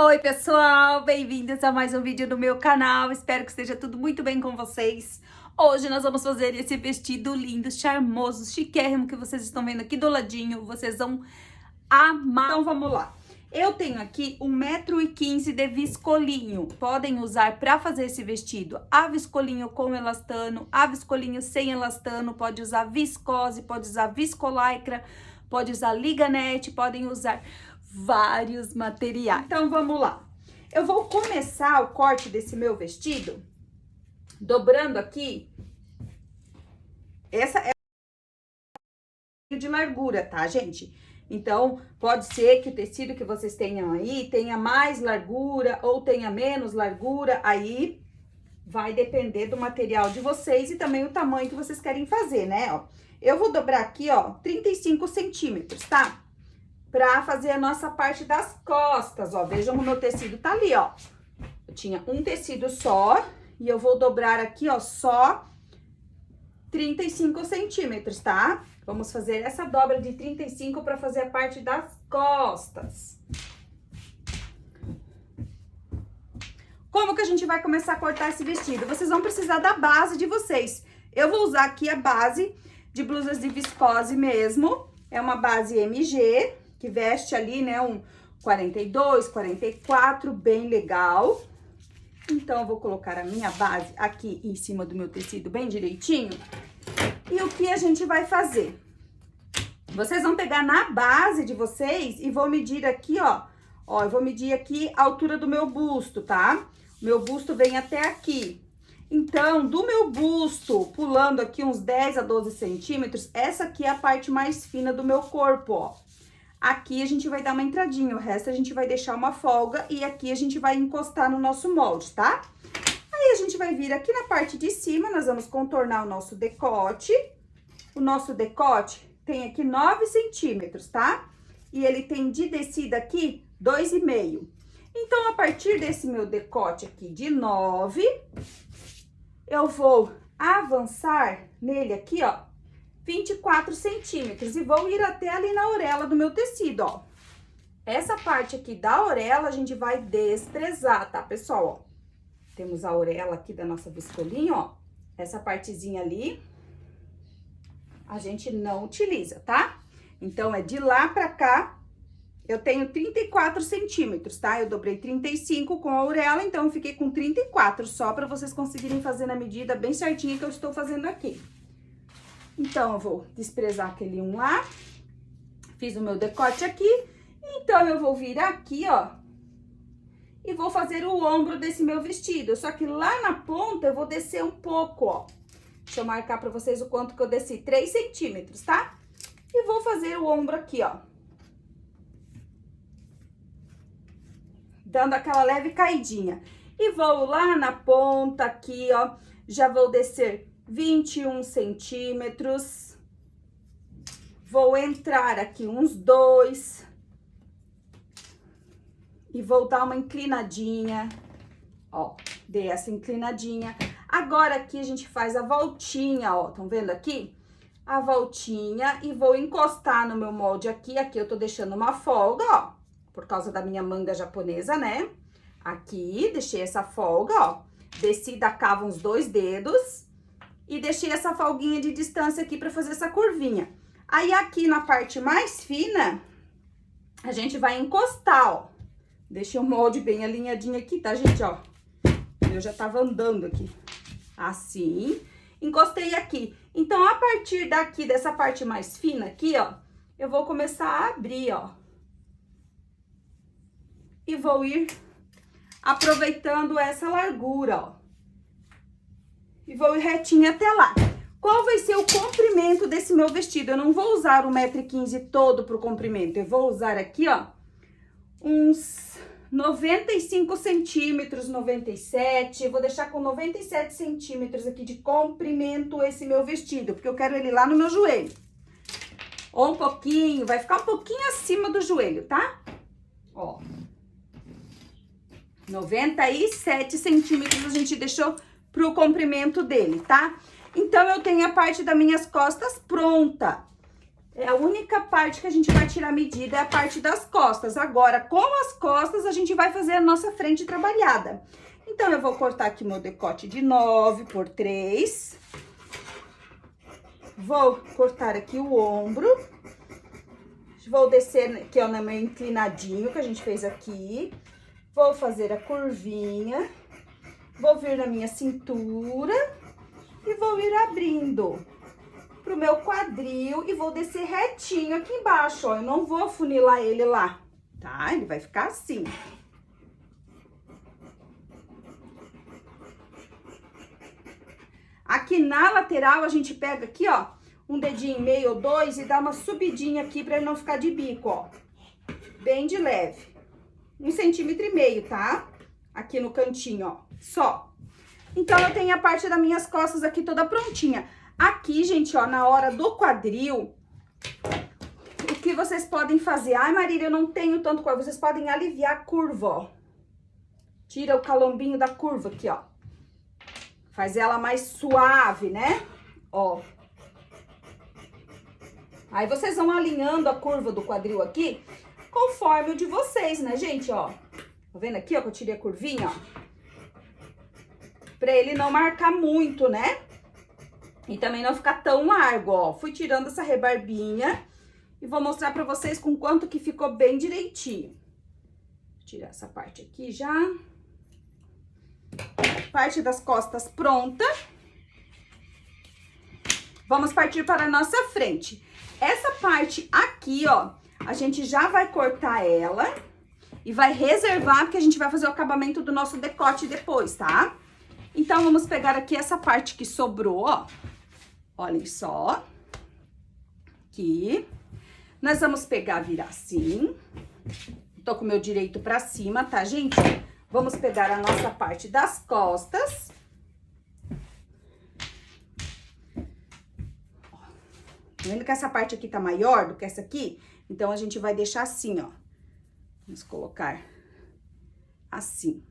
Oi, pessoal! Bem-vindos a mais um vídeo do meu canal. Espero que esteja tudo muito bem com vocês. Hoje nós vamos fazer esse vestido lindo, charmoso, chiquérrimo que vocês estão vendo aqui do ladinho. Vocês vão amar. Então, vamos lá. Eu tenho aqui 1,15 m de viscolinho. Podem usar para fazer esse vestido a viscolinho com elastano, a viscolinho sem elastano. Pode usar viscose, pode usar viscolaicra, pode usar liganete, podem usar vários materiais. Então, vamos lá. Eu vou começar o corte desse meu vestido dobrando aqui. Essa é de largura, tá, gente? Então, pode ser que o tecido que vocês tenham aí tenha mais largura ou tenha menos largura, aí vai depender do material de vocês e também o tamanho que vocês querem fazer, né? Ó, eu vou dobrar aqui, ó, 35 centímetros, tá? Pra fazer a nossa parte das costas, ó. Vejam o meu tecido tá ali, ó. Eu tinha um tecido só e eu vou dobrar aqui, ó, só 35 centímetros, tá? Vamos fazer essa dobra de 35 pra fazer a parte das costas. Como que a gente vai começar a cortar esse vestido? Vocês vão precisar da base de vocês. Eu vou usar aqui a base de blusas de viscose mesmo. É uma base MG, que veste ali, né, um 42, 44, bem legal. Então, eu vou colocar a minha base aqui em cima do meu tecido bem direitinho. E o que a gente vai fazer? Vocês vão pegar na base de vocês e vou medir aqui, ó. Ó, eu vou medir aqui a altura do meu busto, tá? Meu busto vem até aqui. Então, do meu busto, pulando aqui uns 10 a 12 centímetros, essa aqui é a parte mais fina do meu corpo, ó. Aqui a gente vai dar uma entradinha, o resto a gente vai deixar uma folga e aqui a gente vai encostar no nosso molde, tá? Aí a gente vai vir aqui na parte de cima, nós vamos contornar o nosso decote. O nosso decote tem aqui 9 centímetros, tá? E ele tem de descida aqui 2,5. Então, a partir desse meu decote aqui de 9, eu vou avançar nele aqui, ó, 24 centímetros e vou ir até ali na orelha do meu tecido, ó. Essa parte aqui da orelha a gente vai desprezar, tá, pessoal? Ó, temos a orelha aqui da nossa viscolinha, ó. Essa partezinha ali a gente não utiliza, tá? Então, é de lá pra cá, eu tenho 34 centímetros, tá? Eu dobrei 35 com a orelha, então eu fiquei com 34, só pra vocês conseguirem fazer na medida bem certinha que eu estou fazendo aqui. Então, eu vou desprezar aquele um lá, fiz o meu decote aqui, então eu vou vir aqui, ó, e vou fazer o ombro desse meu vestido, só que lá na ponta eu vou descer um pouco, ó. Deixa eu marcar pra vocês o quanto que eu desci, 3 centímetros, tá? E vou fazer o ombro aqui, ó. Dando aquela leve caidinha. E vou lá na ponta aqui, ó, já vou descer 21 centímetros, vou entrar aqui uns 2 e vou dar uma inclinadinha, ó, dei essa inclinadinha. Agora aqui a gente faz a voltinha, ó, estão vendo aqui? A voltinha e vou encostar no meu molde aqui, aqui eu tô deixando uma folga, ó, por causa da minha manga japonesa, né? Aqui, deixei essa folga, ó, desci da cava uns 2 dedos. E deixei essa folguinha de distância aqui pra fazer essa curvinha. Aí, aqui na parte mais fina, a gente vai encostar, ó. Deixei o molde bem alinhadinho aqui, tá, gente, ó? Eu já tava andando aqui. Assim. Encostei aqui. Então, a partir daqui, dessa parte mais fina aqui, ó, eu vou começar a abrir, ó. E vou ir aproveitando essa largura, ó. E vou ir retinha até lá. Qual vai ser o comprimento desse meu vestido? Eu não vou usar o 1,15 m todo pro comprimento. Eu vou usar aqui, ó, uns 95 centímetros, 97. Eu vou deixar com 97 centímetros aqui de comprimento esse meu vestido, porque eu quero ele lá no meu joelho. Ou um pouquinho, vai ficar um pouquinho acima do joelho, tá? Ó. 97 centímetros a gente deixou pro comprimento dele, tá? Então, eu tenho a parte das minhas costas pronta. É a única parte que a gente vai tirar medida, é a parte das costas. Agora, com as costas, a gente vai fazer a nossa frente trabalhada. Então, eu vou cortar aqui meu decote de 9 por 3. Vou cortar aqui o ombro. Vou descer aqui, ó, no meu inclinadinho que a gente fez aqui. Vou fazer a curvinha. Vou vir na minha cintura. E vou ir abrindo pro meu quadril e vou descer retinho aqui embaixo, ó. Eu não vou afunilar ele lá, tá? Ele vai ficar assim. Aqui na lateral, a gente pega aqui, ó, um dedinho e meio ou 2 e dá uma subidinha aqui pra ele não ficar de bico, ó. Bem de leve. 1,5 centímetros, tá? Aqui no cantinho, ó, só. Então, eu tenho a parte das minhas costas aqui toda prontinha. Aqui, gente, ó, na hora do quadril, o que vocês podem fazer? Ai, Marília, eu não tenho tanto quadril. Vocês podem aliviar a curva, ó. Tira o calombinho da curva aqui, ó. Faz ela mais suave, né? Ó. Aí, vocês vão alinhando a curva do quadril aqui, conforme o de vocês, né, gente, ó. Tá vendo aqui, ó, que eu tirei a curvinha, ó? Pra ele não marcar muito, né? E também não ficar tão largo, ó. Fui tirando essa rebarbinha e vou mostrar pra vocês com quanto que ficou bem direitinho. Vou tirar essa parte aqui já. Parte das costas pronta. Vamos partir para a nossa frente. Essa parte aqui, ó, a gente já vai cortar ela e vai reservar, porque a gente vai fazer o acabamento do nosso decote depois, tá? Então, vamos pegar aqui essa parte que sobrou, ó. Olhem só. Aqui. Nós vamos pegar, virar assim. Tô com o meu direito pra cima, tá, gente? Vamos pegar a nossa parte das costas. Tá vendo que essa parte aqui tá maior do que essa aqui? Então, a gente vai deixar assim, ó. Vamos colocar assim.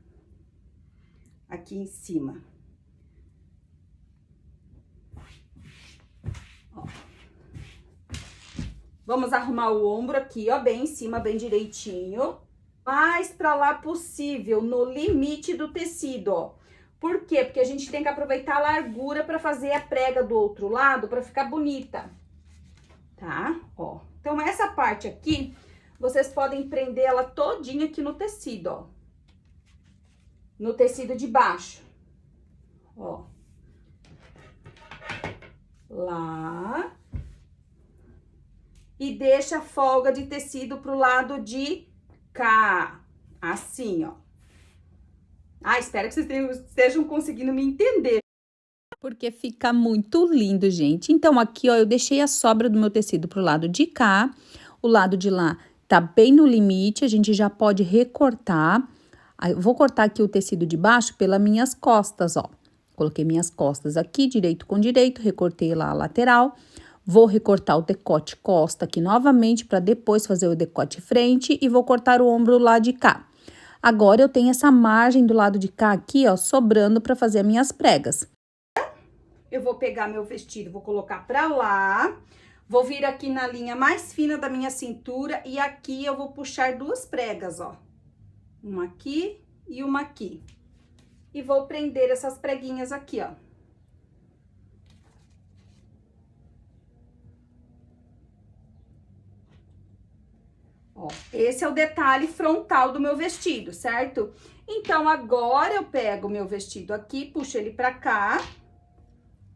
Aqui em cima. Ó. Vamos arrumar o ombro aqui, ó, bem em cima, bem direitinho. Mais pra lá possível, no limite do tecido, ó. Por quê? Porque a gente tem que aproveitar a largura pra fazer a prega do outro lado, pra ficar bonita. Tá? Ó. Então, essa parte aqui, vocês podem prender ela todinha aqui no tecido, ó. No tecido de baixo. Ó. Lá. E deixa a folga de tecido pro lado de cá. Assim, ó. Ah, espero que vocês estejam conseguindo me entender. Porque fica muito lindo, gente. Então, aqui, ó, eu deixei a sobra do meu tecido pro lado de cá. O lado de lá tá bem no limite, a gente já pode recortar. Aí, eu vou cortar aqui o tecido de baixo pelas minhas costas, ó. Coloquei minhas costas aqui, direito com direito, recortei lá a lateral. Vou recortar o decote costa aqui novamente, para depois fazer o decote frente. E vou cortar o ombro lá de cá. Agora, eu tenho essa margem do lado de cá aqui, ó, sobrando para fazer as minhas pregas. Eu vou pegar meu vestido, vou colocar pra lá. Vou vir aqui na linha mais fina da minha cintura e aqui eu vou puxar 2 pregas, ó. Uma aqui e uma aqui. E vou prender essas preguinhas aqui, ó. Ó, esse é o detalhe frontal do meu vestido, certo? Então, agora eu pego o meu vestido aqui, puxo ele pra cá.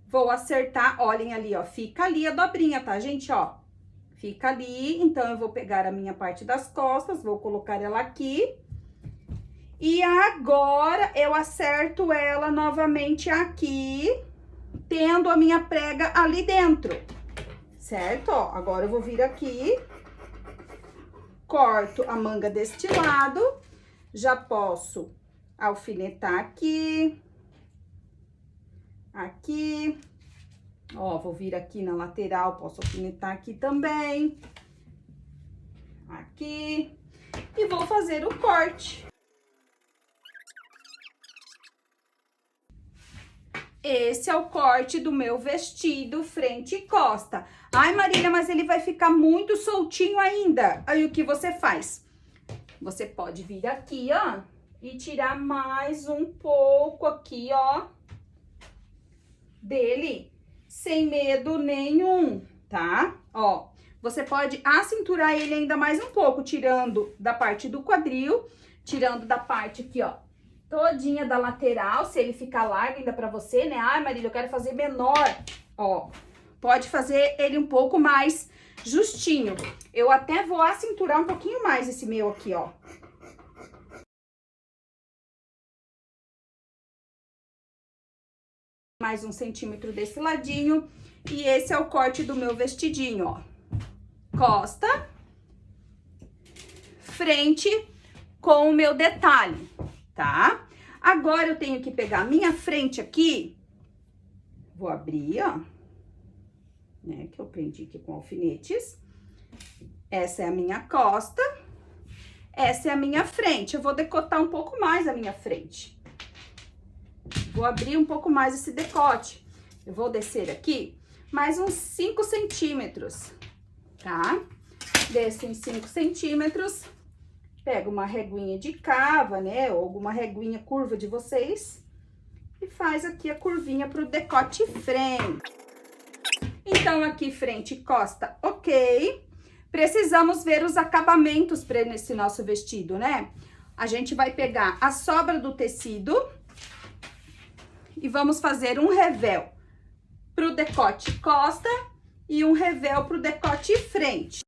Vou acertar, olhem ali, ó, fica ali a dobrinha, tá, gente, ó? Fica ali, então, eu vou pegar a minha parte das costas, vou colocar ela aqui. E agora, eu acerto ela novamente aqui, tendo a minha prega ali dentro, certo? Ó, agora eu vou vir aqui, corto a manga deste lado, já posso alfinetar aqui. Aqui, ó, vou vir aqui na lateral, posso alfinetar aqui também. Aqui. E vou fazer o corte. esse é o corte do meu vestido frente e costa. Ai, Marília, mas ele vai ficar muito soltinho ainda. Aí, o que você faz? Você pode vir aqui, ó, e tirar mais um pouco aqui, ó, dele, sem medo nenhum, tá? Ó, você pode acinturar ele ainda mais um pouco, tirando da parte do quadril, tirando da parte aqui, ó, todinha da lateral, se ele ficar largo ainda pra você, né? Ai, Marília, eu quero fazer menor. Ó, pode fazer ele um pouco mais justinho. Eu até vou acinturar um pouquinho mais esse meu aqui, ó. Mais 1 centímetro desse ladinho. E esse é o corte do meu vestidinho, ó. Costa, frente com o meu detalhe, tá? Agora, eu tenho que pegar a minha frente aqui, vou abrir, ó, né, que eu prendi aqui com alfinetes. Essa é a minha costa, essa é a minha frente. Eu vou decotar um pouco mais a minha frente. Vou abrir um pouco mais esse decote. Eu vou descer aqui mais uns 5 centímetros, tá? Desço em 5 centímetros. Pega uma reguinha de cava, né? Ou alguma reguinha curva de vocês. E faz aqui a curvinha pro decote frente. Então, aqui frente e costa, ok. Precisamos ver os acabamentos para esse nosso vestido, né? A gente vai pegar a sobra do tecido e vamos fazer um revel pro decote costa e um revel pro decote frente.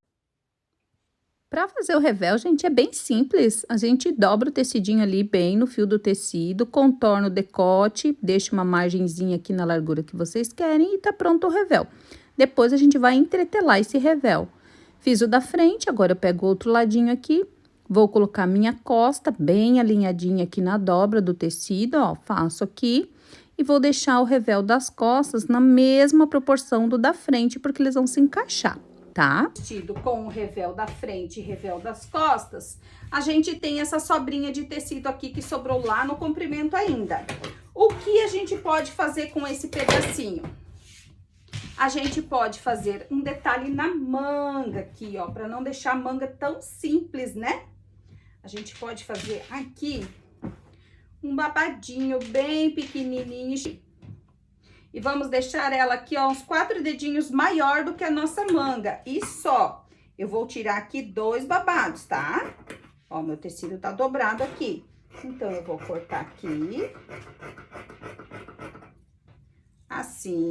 Para fazer o revel, gente, é bem simples. A gente dobra o tecidinho ali bem no fio do tecido, contorna o decote, deixa uma margenzinha aqui na largura que vocês querem e tá pronto o revel. Depois, a gente vai entretelar esse revel. Fiz o da frente, agora eu pego o outro ladinho aqui, vou colocar minha costa bem alinhadinha aqui na dobra do tecido, ó, faço aqui. E vou deixar o revel das costas na mesma proporção do da frente, porque eles vão se encaixar, tá? Vestido com o revel da frente e revel das costas, a gente tem essa sobrinha de tecido aqui que sobrou lá no comprimento ainda. O que a gente pode fazer com esse pedacinho? A gente pode fazer um detalhe na manga aqui, ó, para não deixar a manga tão simples, né? A gente pode fazer aqui um babadinho bem pequenininho. E vamos deixar ela aqui, ó, uns 4 dedinhos maior do que a nossa manga. E só. Eu vou tirar aqui 2 babados, tá? Ó, meu tecido tá dobrado aqui. Então, eu vou cortar aqui. Assim,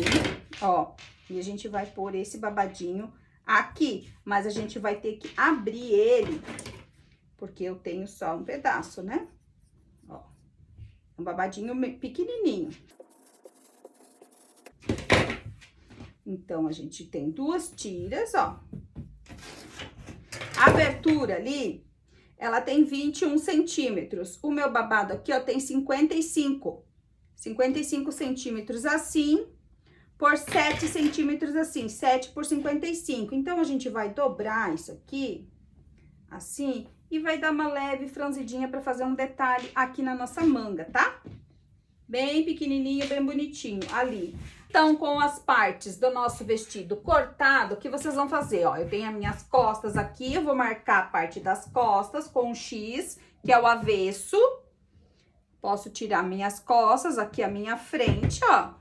ó. E a gente vai pôr esse babadinho aqui. Mas a gente vai ter que abrir ele, porque eu tenho só um pedaço, né? Ó. Um babadinho pequenininho. Então, a gente tem 2 tiras, ó. A abertura ali, ela tem 21 centímetros. O meu babado aqui, ó, tem 55 centímetros assim, por 7 centímetros assim, 7 por 55. Então, a gente vai dobrar isso aqui, assim, e vai dar uma leve franzidinha pra fazer um detalhe aqui na nossa manga, tá? Bem pequenininho, bem bonitinho, ali. Então, com as partes do nosso vestido cortado, o que vocês vão fazer? Ó, eu tenho as minhas costas aqui, eu vou marcar a parte das costas com um X, que é o avesso. Posso tirar minhas costas, aqui a minha frente, ó.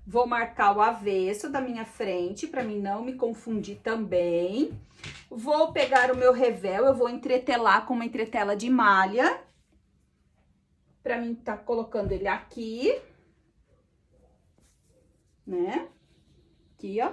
Vou marcar o avesso da minha frente, pra mim não me confundir também. Vou pegar o meu revel, eu vou entretelar com uma entretela de malha. Pra mim tá colocando ele aqui, né? Aqui, ó.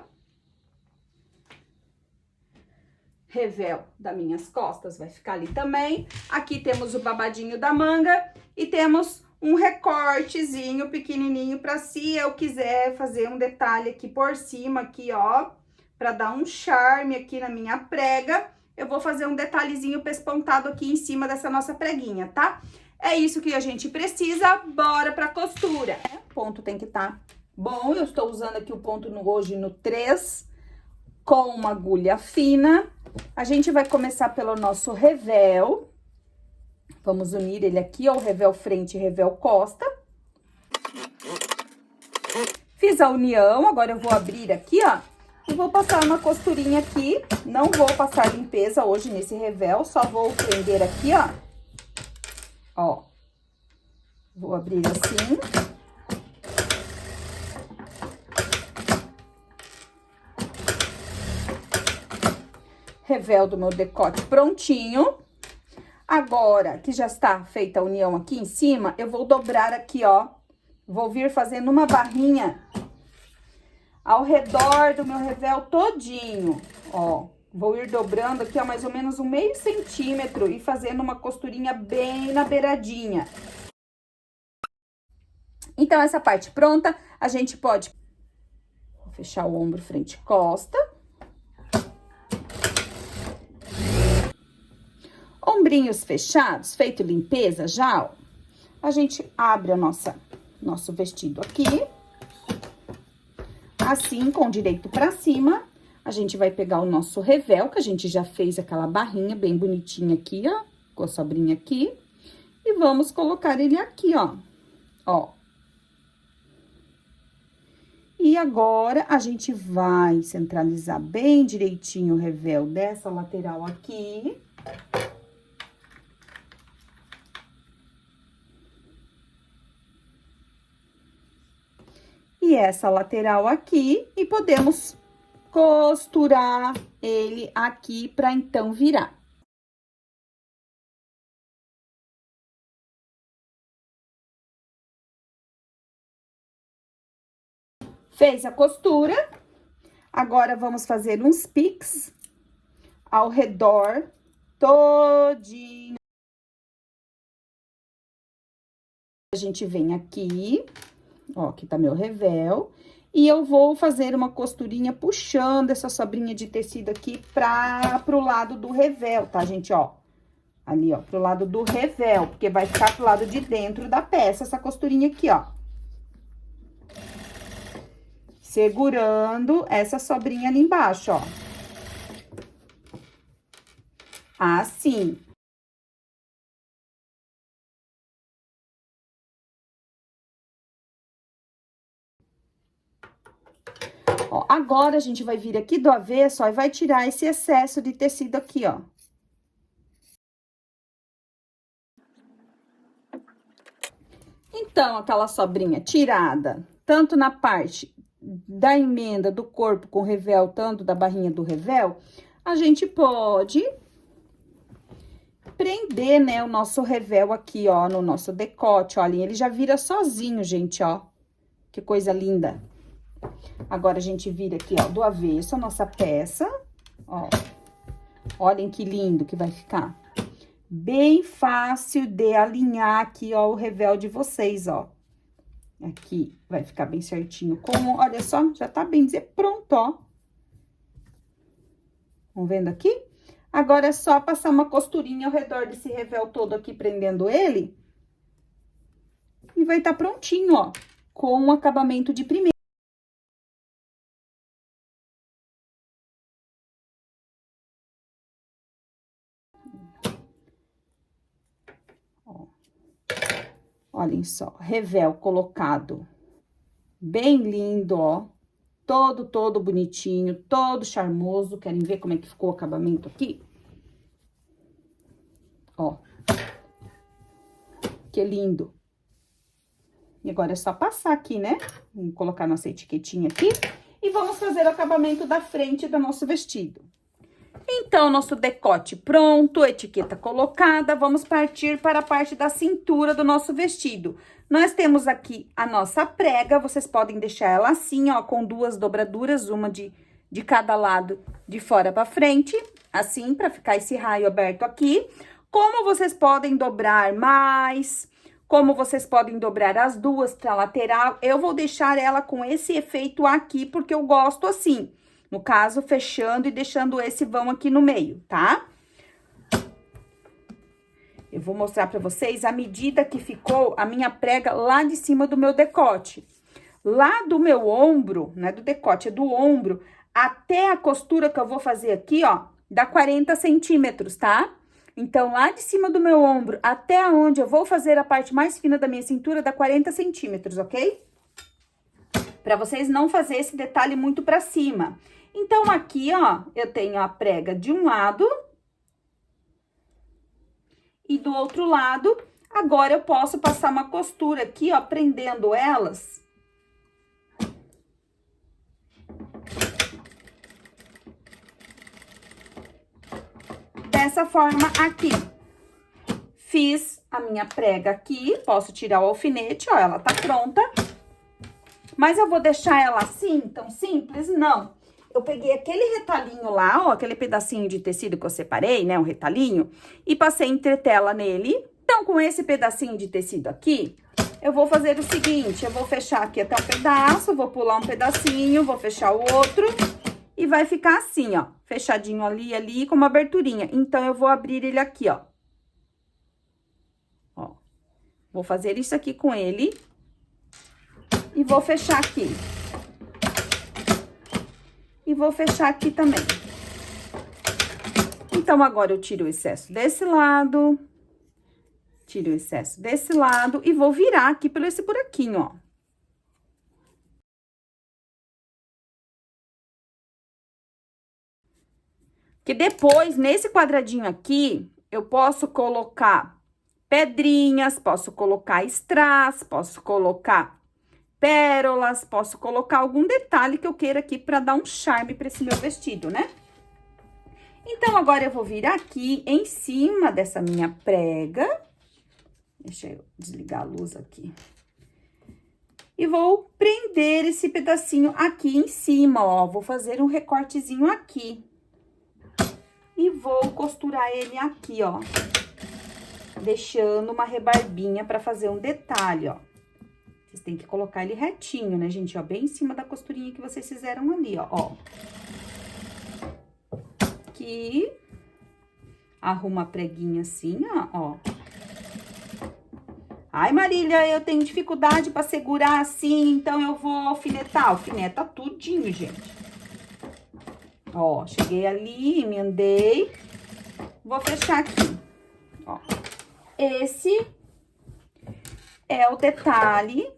Revel das minhas costas vai ficar ali também. Aqui temos o babadinho da manga e temos um recortezinho pequenininho pra se eu quiser fazer um detalhe aqui por cima, aqui, ó, pra dar um charme aqui na minha prega. Eu vou fazer um detalhezinho pespontado aqui em cima dessa nossa preguinha, tá? É isso que a gente precisa, bora pra costura. O ponto tem que estar bom, eu estou usando aqui o ponto hoje no 3, com uma agulha fina. A gente vai começar pelo nosso revel. Vamos unir ele aqui, ó, o revel frente e revel costa. Fiz a união, agora eu vou abrir aqui, ó. E vou passar uma costurinha aqui. Não vou passar limpeza hoje nesse revel, só vou prender aqui, ó. Ó. Vou abrir assim. Revel do meu decote prontinho. Agora, que já está feita a união aqui em cima, eu vou dobrar aqui, ó. Vou vir fazendo uma barrinha ao redor do meu revel todinho, ó. Vou ir dobrando aqui, ó, mais ou menos 1/2 centímetro e fazendo uma costurinha bem na beiradinha. Então, essa parte pronta, a gente pode fechar o ombro frente e costa. Ombrinhos fechados, feito limpeza já, ó. A gente abre a nosso vestido aqui. Assim, com o direito pra cima, a gente vai pegar o nosso revel, que a gente já fez aquela barrinha bem bonitinha aqui, ó, com a sobrinha aqui. E vamos colocar ele aqui, ó, ó. E agora, a gente vai centralizar bem direitinho o revel dessa lateral aqui. E essa lateral aqui, e podemos costurar ele aqui pra então virar. Fez a costura, agora vamos fazer uns piques ao redor todinho. A gente vem aqui. Ó, aqui tá meu revel. E eu vou fazer uma costurinha puxando essa sobrinha de tecido aqui pro lado do revel, tá, gente? Ó, ali, ó, pro lado do revel, porque vai ficar pro lado de dentro da peça essa costurinha aqui, ó. Segurando essa sobrinha ali embaixo, ó. Assim. Ó, agora, a gente vai vir aqui do avesso, ó, e vai tirar esse excesso de tecido aqui, ó. Então, aquela sobrinha tirada, tanto na parte da emenda do corpo com revel, tanto da barrinha do revel, a gente pode prender, né, o nosso revel aqui, ó, no nosso decote, olha, ele já vira sozinho, gente, ó. Que coisa linda. Agora, a gente vira aqui, ó, do avesso a nossa peça, ó. Olhem que lindo que vai ficar. Bem fácil de alinhar aqui, ó, o revel de vocês, ó. Aqui vai ficar bem certinho. Como, olha só, já tá bem dizer pronto, ó. Vão vendo aqui? Agora, é só passar uma costurinha ao redor desse revel todo aqui, prendendo ele. E vai tá prontinho, ó, com o acabamento de primeira. Ó. Olhem só, revel colocado bem lindo, ó. Todo bonitinho, todo charmoso. Querem ver como é que ficou o acabamento aqui? Ó. Que lindo. E agora é só passar aqui, né? Vamos colocar nossa etiquetinha aqui. E vamos fazer o acabamento da frente do nosso vestido. Então, nosso decote pronto, etiqueta colocada, vamos partir para a parte da cintura do nosso vestido. Nós temos aqui a nossa prega, vocês podem deixar ela assim, ó, com 2 dobraduras, uma de cada lado, de fora para frente, assim, para ficar esse raio aberto aqui. Como vocês podem dobrar mais, como vocês podem dobrar as duas para lateral, eu vou deixar ela com esse efeito aqui, porque eu gosto assim. No caso, fechando e deixando esse vão aqui no meio, tá? Eu vou mostrar pra vocês a medida que ficou a minha prega lá de cima do meu decote. Lá do meu ombro, não é do decote, é do ombro, até a costura que eu vou fazer aqui, ó, dá 40 centímetros, tá? Então, lá de cima do meu ombro até onde eu vou fazer a parte mais fina da minha cintura, dá 40 centímetros, ok? Pra vocês não fazer esse detalhe muito pra cima. Então, aqui, ó, eu tenho a prega de um lado e do outro lado. Agora, eu posso passar uma costura aqui, ó, prendendo elas. Dessa forma aqui. Fiz a minha prega aqui, posso tirar o alfinete, ó, ela tá pronta. Mas eu vou deixar ela assim, tão simples? Não. Eu peguei aquele retalhinho lá, ó, aquele pedacinho de tecido que eu separei, né, um retalhinho, e passei entretela nele. Então, com esse pedacinho de tecido aqui, eu vou fazer o seguinte, eu vou fechar aqui até um pedaço, vou pular um pedacinho, vou fechar o outro, e vai ficar assim, ó, fechadinho ali, com uma aberturinha. Então, eu vou abrir ele aqui, ó. Ó, vou fazer isso aqui com ele, e vou fechar aqui. E vou fechar aqui também. Então, agora eu tiro o excesso desse lado. Tiro o excesso desse lado e vou virar aqui pelo esse buraquinho, ó. Que depois, nesse quadradinho aqui, eu posso colocar pedrinhas, posso colocar strass, posso colocar pérolas, posso colocar algum detalhe que eu queira aqui pra dar um charme pra esse meu vestido, né? Então, agora eu vou vir aqui em cima dessa minha prega. Deixa eu desligar a luz aqui. E vou prender esse pedacinho aqui em cima, ó. Vou fazer um recortezinho aqui. E vou costurar ele aqui, ó. Deixando uma rebarbinha pra fazer um detalhe, ó. Vocês têm que colocar ele retinho, né, gente? Ó, bem em cima da costurinha que vocês fizeram ali, ó. Aqui. Arruma a preguinha assim, ó. Ai, Marília, eu tenho dificuldade pra segurar assim, então eu vou alfinetar. Alfineta tudinho, gente. Ó, cheguei ali, emendei. Vou fechar aqui, ó. Esse é o detalhe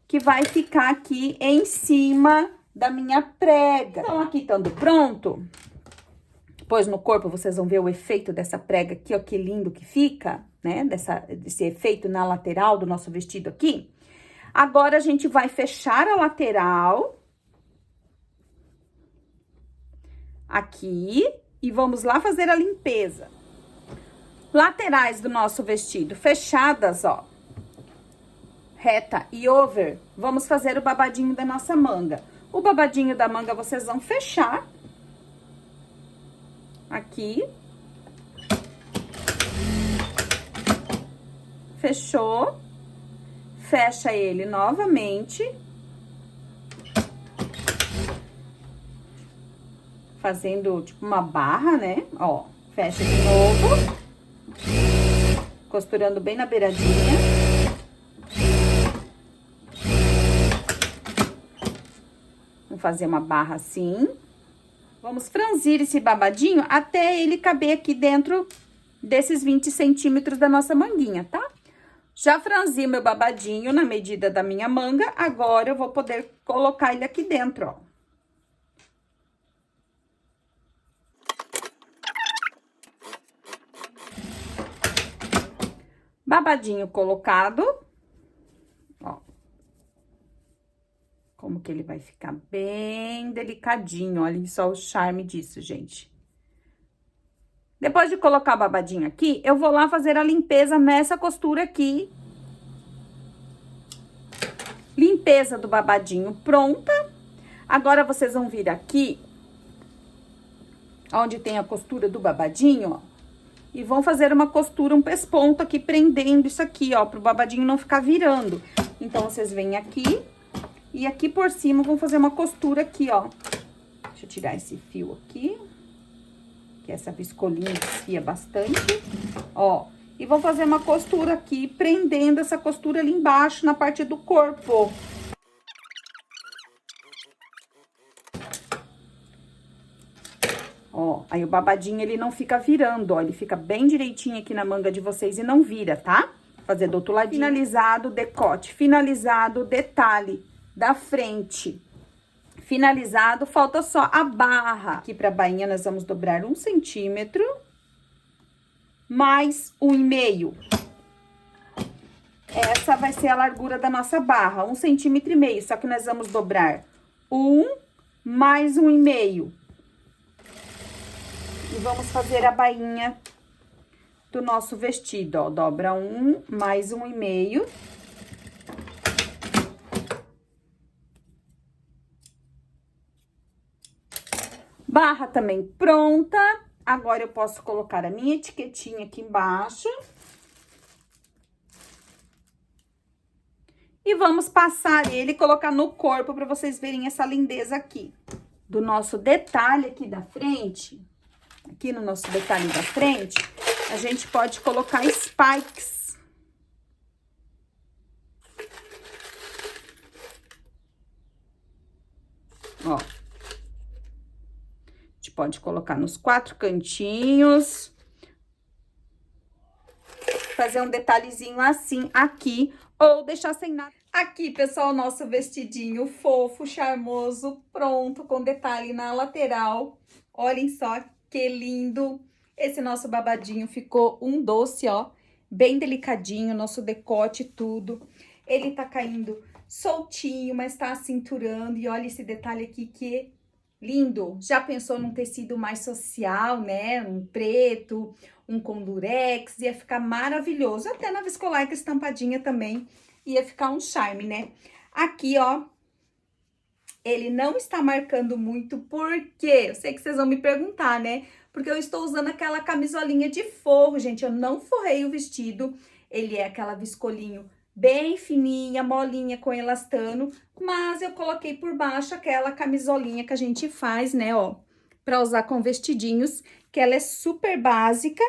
que vai ficar aqui em cima da minha prega. Então, aqui estando pronto, depois no corpo vocês vão ver o efeito dessa prega aqui, ó, que lindo que fica, né? Desse efeito na lateral do nosso vestido aqui. Agora, a gente vai fechar a lateral aqui e vamos lá fazer a limpeza. Laterais do nosso vestido fechadas, ó. Reta e over, vamos fazer o babadinho da nossa manga. O babadinho da manga vocês vão fechar aqui. Fechou. Fecha ele novamente. Fazendo tipo uma barra, né? Ó, fecha de novo. Costurando bem na beiradinha. Fazer uma barra assim. Vamos franzir esse babadinho até ele caber aqui dentro desses 20 centímetros da nossa manguinha, tá? Já franzi meu babadinho na medida da minha manga, agora eu vou poder colocar ele aqui dentro, ó. Babadinho colocado. Como que ele vai ficar bem delicadinho, olhem só o charme disso, gente. Depois de colocar o babadinho aqui, eu vou lá fazer a limpeza nessa costura aqui. Limpeza do babadinho pronta. Agora, vocês vão vir aqui, onde tem a costura do babadinho, ó. E vão fazer uma costura, um pesponto aqui, prendendo isso aqui, ó, pro babadinho não ficar virando. Então, vocês vêm aqui. E aqui por cima, vão fazer uma costura aqui, ó. Deixa eu tirar esse fio aqui. Que essa viscolinha desfia bastante. Ó. E vou fazer uma costura aqui, prendendo essa costura ali embaixo, na parte do corpo. Ó, aí o babadinho, ele não fica virando, ó. Ele fica bem direitinho aqui na manga de vocês e não vira, tá? fazer do outro lado. Finalizado o decote, finalizado o detalhe da frente. Finalizado, falta só a barra. Aqui pra bainha nós vamos dobrar 1 centímetro, mais 1,5. Essa vai ser a largura da nossa barra, 1,5 centímetros. Só que nós vamos dobrar 1 mais 1,5. E vamos fazer a bainha do nosso vestido, ó. Dobra 1 mais 1,5. Barra também pronta. Agora eu posso colocar a minha etiquetinha aqui embaixo. E vamos passar ele e colocar no corpo para vocês verem essa lindeza aqui. Do nosso detalhe aqui da frente, aqui no nosso detalhe da frente, a gente pode colocar spikes. Ó. A gente pode colocar nos 4 cantinhos. Fazer um detalhezinho assim aqui, ou deixar sem nada. Aqui, pessoal, nosso vestidinho fofo, charmoso, pronto, com detalhe na lateral. Olhem só que lindo. Esse nosso babadinho ficou um doce, ó, bem delicadinho, nosso decote, tudo. Ele tá caindo soltinho, mas tá acinturando. E olha esse detalhe aqui que lindo. Já pensou num tecido mais social, né? Um preto, um com durex, ia ficar maravilhoso. Até na viscolaicra estampadinha também ia ficar um charme, né? Aqui, ó, ele não está marcando muito, porque eu sei que vocês vão me perguntar, né? Porque eu estou usando aquela camisolinha de forro, gente. Eu não forrei o vestido. Ele é aquela viscolinho bem fininha, molinha, com elastano. Mas eu coloquei por baixo aquela camisolinha que a gente faz, né, ó. Pra usar com vestidinhos, que ela é super básica.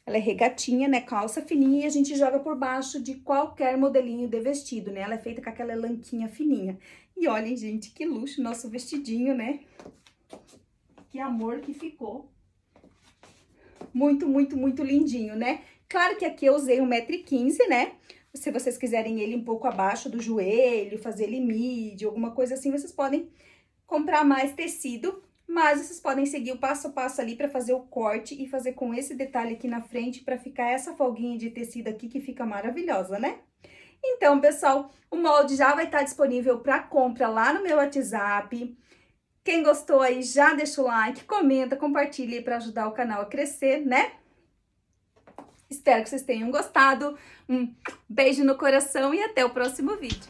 Ela é regatinha, né, calça fininha. E a gente joga por baixo de qualquer modelinho de vestido, né. Ela é feita com aquela lanquinha fininha. E olhem, gente, que luxo nosso vestidinho, né. Que amor que ficou. Muito, muito, muito lindinho, né? Claro que aqui eu usei 1,15 m, né? Se vocês quiserem ele um pouco abaixo do joelho, fazer ele midi, alguma coisa assim, vocês podem comprar mais tecido. Mas vocês podem seguir o passo a passo ali para fazer o corte e fazer com esse detalhe aqui na frente para ficar essa folguinha de tecido aqui que fica maravilhosa, né? Então, pessoal, o molde já vai estar disponível para compra lá no meu WhatsApp. Quem gostou aí, já deixa o like, comenta, compartilha para ajudar o canal a crescer, né? Espero que vocês tenham gostado. Um beijo no coração e até o próximo vídeo.